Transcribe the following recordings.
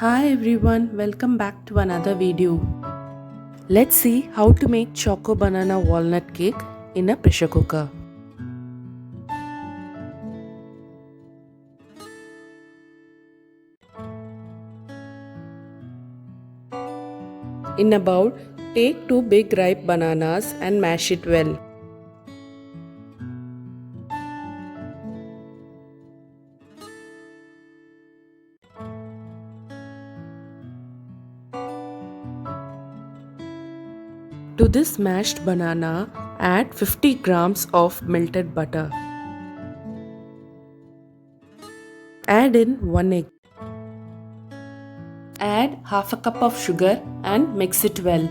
Hi everyone, welcome back to another video. Let's see how to make Choco Banana Walnut Cake in a pressure cooker. In a bowl, take 2 big ripe bananas and mash it well. To this mashed banana, add 50 grams of melted butter. Add in 1 egg. Add half a cup of sugar and mix it well.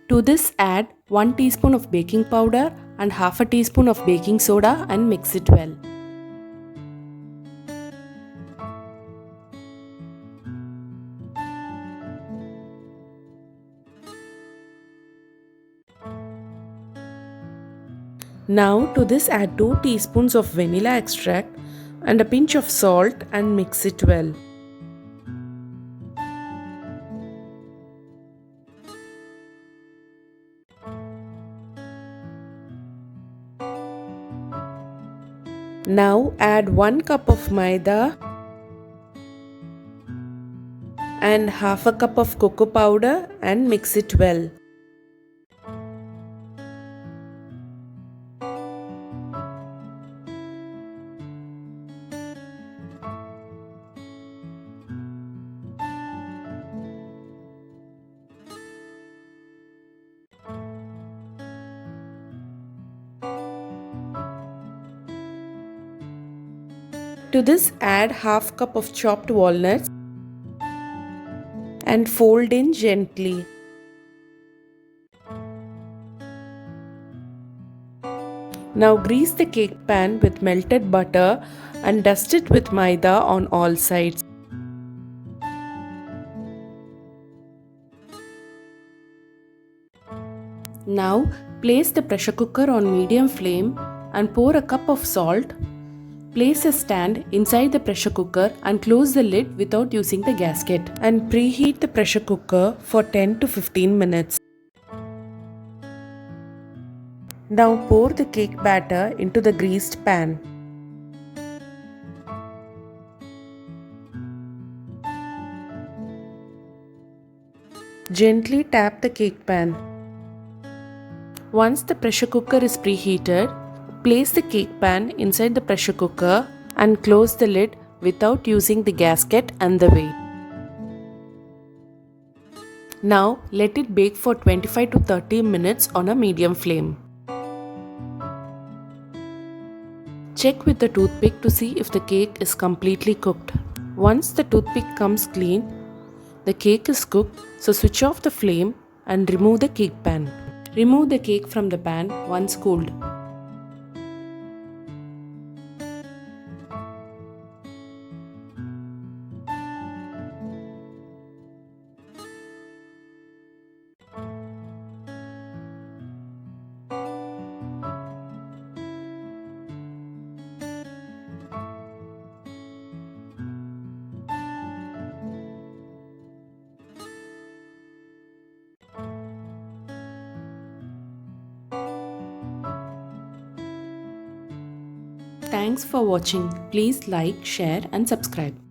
To this add 1 teaspoon of baking powder and half a teaspoon of baking soda and mix it well. Now to this add 2 teaspoons of vanilla extract and a pinch of salt and mix it well. Now add 1 cup of maida and half a cup of cocoa powder and mix it well. To this add half cup of chopped walnuts and fold in gently. Now grease the cake pan with melted butter and dust it with maida on all sides. Now place the pressure cooker on medium flame and pour a cup of salt. Place a stand inside the pressure cooker and close the lid without using the gasket and preheat the pressure cooker for 10 to 15 minutes. Now pour the cake batter into the greased pan. Gently tap the cake pan. Once the pressure cooker is preheated, place the cake pan inside the pressure cooker and close the lid without using the gasket and the weight. Now let it bake for 25 to 30 minutes on a medium flame. Check with the toothpick to see if the cake is completely cooked. Once the toothpick comes clean, the cake is cooked, so switch off the flame and remove the cake pan. Remove the cake from the pan once cooled. Thanks for watching. Please like, share and subscribe.